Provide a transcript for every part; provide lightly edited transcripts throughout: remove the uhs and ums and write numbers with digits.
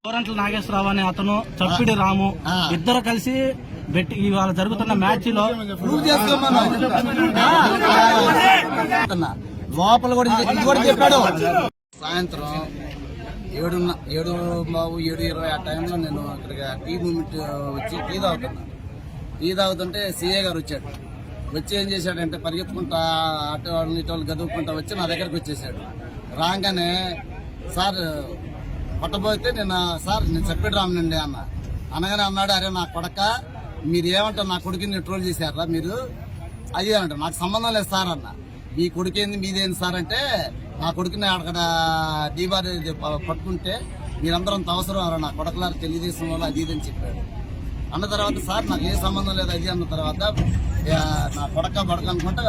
గోరంట్ల నాగేశ్వరరావు అనే అతను చప్పిడి రాము ఇద్దరు కలిసి ఇవాళ జరుగుతున్న మ్యాచ్ లో లోపల కూడా చెప్పాడు. సాయంత్రం 7:20 ఆ టైంలో నేను ఇక్కడికి టీ మూమెంట్ వచ్చి టీ తాగుతుంటే సిఏ గారు వచ్చాడు. వచ్చి ఏం చేశాడంటే పరిగెత్తుకుంటా అటు వాళ్ళు ఇటు వాళ్ళు గదువుకుంటా వచ్చి నా దగ్గరకు వచ్చేసాడు. రాగానే సార్ పట్టబోతే నేను చెప్పాడు రామనండి అన్న. అనగానే అన్నాడు, అరే నా కొడక మీరు ఏమంటారు, నా కొడుకుని ట్రోల్ చేశారా మీరు అయ్యే అంటారు. నాకు సంబంధం లేదు సార్ అన్న. మీ కొడుకేంది మీదేంది సార్ అంటే, నా కొడుకుని అక్కడ డీబార్ పట్టుకుంటే మీరందరూ అంత అవసరం నా కొడకలారు తెలుగుదేశం వాళ్ళు అది ఇది అని చెప్పాడు. అన్న తర్వాత సార్ నాకు ఏ సంబంధం లేదు అది అన్న తర్వాత నా కొడక అనుకుంటా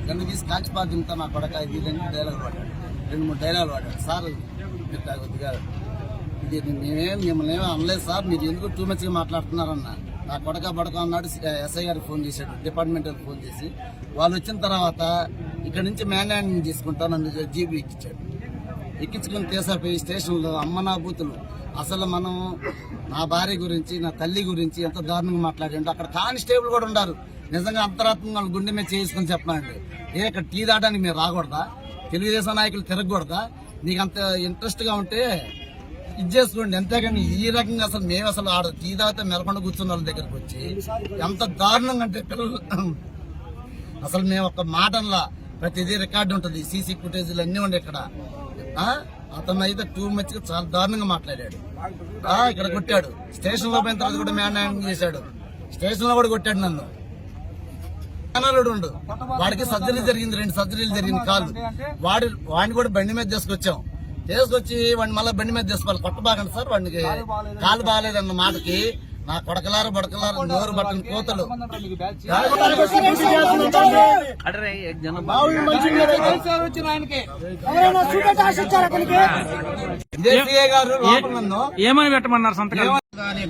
గంట తీసి కాచిపాతింతా నా కొడక ఇది అని డైలాగ్ పడ్డాడు. 2-3 డైలాగులు పడ్డాడు. సార్ కొద్దిగా ఇది మిమ్మల్ని ఏమీ అనలేదు సార్, మీరు ఎందుకు టూ మచ్గా మాట్లాడుతున్నారన్న. నా కొడక అన్నాడు. ఎస్ఐ గారికి ఫోన్ చేశాడు, డిపార్ట్మెంట్ ఫోన్ చేసి. వాళ్ళు వచ్చిన తర్వాత ఇక్కడ నుంచి మ్యాన్ హ్యాండింగ్ తీసుకుంటా నన్ను జీబీ ఎక్కించాడు. ఎక్కించుకుని తీసాపోయి స్టేషన్లో అమ్మ నా బూతులు అసలు మనం నా భార్య గురించి నా తల్లి గురించి ఎంత దారుణంగా మాట్లాడాడు. అక్కడ కానిస్టేబుల్ కూడా ఉన్నారు. నిజంగా అంతరాత్మంగా వాళ్ళు గుండె మీద చేసుకుని చెప్పనండి, ఇక్కడ టీ దాటానికి మీరు రాకూడదా, తెలుగుదేశం నాయకులు తిరగకూడదా, నీకు అంత ఇంట్రెస్ట్ గా ఉంటే ఇది చేసుకోండి. అంతేగాని ఈ రకంగా అసలు మేము అసలు ఆడ టీ తాగితే మెలకొండ కూర్చున్న వాళ్ళ దగ్గరకు వచ్చి ఎంత దారుణంగా అంటే పిల్లలు అసలు మేము ఒక మాటల్లా ప్రతిదీ రికార్డు ఉంటుంది, సీసీ ఫుటేజీలు అన్నీ ఉండే ఇక్కడ. అతను అయితే టూ మచ్గా చాలా దారుణంగా మాట్లాడాడు. ఇక్కడ కొట్టాడు. స్టేషన్ లో పోయిన తర్వాత కూడా మ్యాన్ హ్యాండింగ్ చేశాడు. స్టేషన్ లో కూడా కొట్టాడు నన్ను. ఉండు వాడికి సర్జరీ జరిగింది, 2 సర్జరీలు జరిగింది కాళ్ళు. వాడిని కూడా బండి మీద తీసుకొచ్చాం. తీసుకొచ్చి వాడిని మళ్ళీ బండి మీద తీసుకోవాలి. కొట్టబాగండి సార్, వాడికి కాలు బాగాలేదన్న మాటకి నా కొడకలారు బడకలారు నోరు బట్టని కోతలు ఏమని పెట్టమన్నారు సంతకం?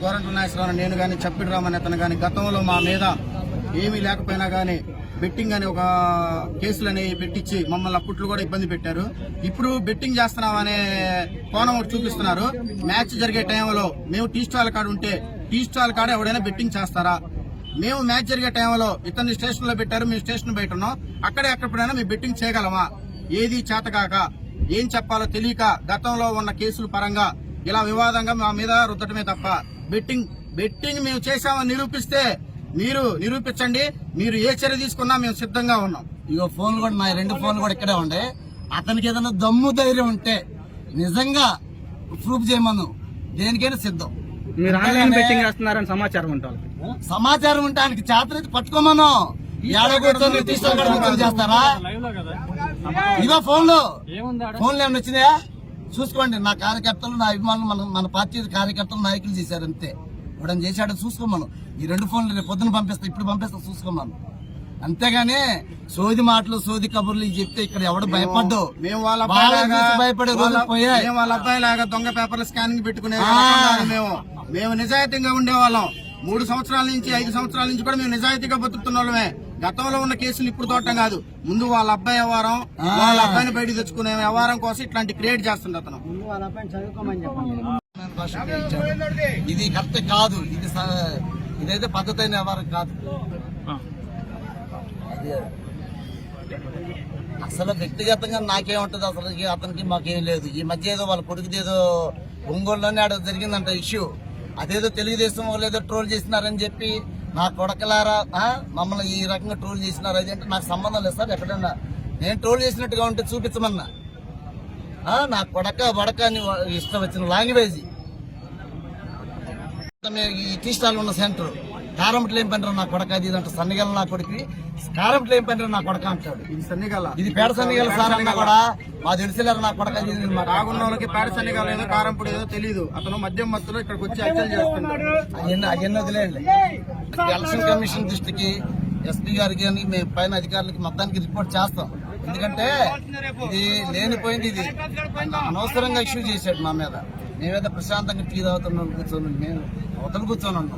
గోరంట్ల నాగేశ్వరరావు నేను గాని చప్పిడి రామన్ అతను గాని గతంలో మా మీద ఏమీ లేకపోయినా గానీ బెట్టింగ్ అని ఒక కేసులు అనేవి పెట్టించి మమ్మల్ని అప్పట్లో కూడా ఇబ్బంది పెట్టారు. ఇప్పుడు బెట్టింగ్ చేస్తున్నామనే కోణం ఒకటి చూపిస్తున్నారు. మ్యాచ్ జరిగే టైంలో మేము టీ స్టాల్ కాడ ఉంటే టీ స్టాల్ కాడ ఎవడైనా బెట్టింగ్ చేస్తారా? మేము మ్యాచ్ జరిగే టైంలో ఇతన్ని స్టేషన్ లో పెట్టారు, మేము స్టేషన్ బయట ఉన్నాం. అక్కడే ఎక్కడైనా మేము బెట్టింగ్ చేయగలమా? ఏది చేతకాక ఏం చెప్పాలో తెలియక గతంలో ఉన్న కేసుల పరంగా ఇలా వివాదంగా మా మీద రుద్దటమే తప్ప బెట్టింగ్ మేము చేశామని నిరూపిస్తే మీరు నిరూపించండి. మీరు ఏ చర్య తీసుకున్నా మేము సిద్ధంగా ఉన్నాం. ఇగో ఫోన్లు కూడా నా 2 ఫోన్లు కూడా ఇక్కడే ఉండే. అతనికి ఏదైనా దమ్ము ధైర్యం ఉంటే నిజంగా ప్రూఫ్ చేయమను, దేనికైనా సిద్ధం. మీరు ఆన్లైన్ బెట్టింగ్ చేస్తున్నారని సమాచారం ఉంటారు. సమాచారం ఉంటే ఆయనకి చేతనైతే పట్టుకోమను. ఏడగొడుతూ తీసుకొని చేస్తారా? ఇగో ఫోన్లు ఏమైనా వచ్చినాయా చూసుకోండి. నా కార్యకర్తలు నా అభిమానులు మన పార్టీ కార్యకర్తలు నాయకులు చేశారు అంతే. వాడని చేశాడు చూసుకోమను. ఈ 2 ఫోన్లు రేపు పొద్దున పంపిస్తా, ఇప్పుడు పంపిస్తా చూసుకోమను. అంతేగాని సోది మాటలు సోది కబుర్లు చెప్తే ఇక్కడ ఎవడు భయపడ్డు. మేము వాళ్ళ భయపడే రోజులు పోయాయి. వాళ్ళ అబ్బాయి లాగా దొంగ పేపర్ల స్కానింగ్ పెట్టుకునే మేము నిజాయితీగా ఉండేవాళ్ళం. 3 సంవత్సరాల నుంచి 5 సంవత్సరాల నుంచి కూడా మేము నిజాయితీగా బతుకుతున్న వాళ్ళమే. గతంలో ఉన్న కేసులు ఇప్పుడు తోటం కాదు. ముందు వాళ్ళ అబ్బాయి వ్యవహారం, వాళ్ళ అబ్బాయిని బయట తెచ్చుకునే వ్యవహారం కోసం ఇట్లాంటి క్రియేట్ చేస్తుండే అతను. ఇది కరెక్ట్ కాదు, ఇదైతే పద్ధతి అయిన వ్యవహారం కాదు. అసలు వ్యక్తిగతంగా నాకేముంటది అసలు అతనికి మాకేం లేదు. ఈ మధ్య ఏదో వాళ్ళ కొడుకుది ఏదో ఒంగోలులోనే ఆడ జరిగిందంట ఇష్యూ. అదేదో తెలుగుదేశం వాళ్ళు ఏదో ట్రోల్ చేసినారని చెప్పి నా కొడకలారా మమ్మల్ని ఈ రకంగా ట్రోల్ చేసినారు. అది అంటే నాకు సంబంధం లేదు సార్. ఎక్కడన్నా నేను ట్రోల్ చేసినట్టుగా ఉంటే చూపించమన్నా. నా కొడక అని ఇష్టం వచ్చిన లాంగ్వేజ్. ఈ టీ స్టాల్ ఉన్న సెంటర్ కారంట్లో ఏం పనిరా నా కొడక అది అంటే సన్నిగల నా కొడుకు కారంట్లో ఏం పనిరా నా కొడక అంటాడు. ఇది పేడ సన్నిగల సార్ అన్నా కూడా మా తెలిసినారు నా కొడక బాగున్న వాళ్ళకి పేడ సన్నిగాలు ఏదో కారంపొడి ఏదో తెలియదు. అతను మద్యం మత్తులో ఇక్కడికి వచ్చి హత్యలు చేస్తున్నాడు. అవన్నీ వదిలేండి. ఎలక్షన్ కమిషన్ దృష్టికి ఎస్పీ గారికి అని మేము పైన అధికారులకి మొత్తానికి రిపోర్ట్ చేస్తాం. ఎందుకంటే ఇది లేనిపోయింది. ఇది అనవసరంగా ఇష్యూ చేశాడు మా మీద. మేమేదో ప్రశాంతంగా టీ తాగుతున్నాం కూర్చొని మేము అవతల కూర్చొని ఉన్నాం.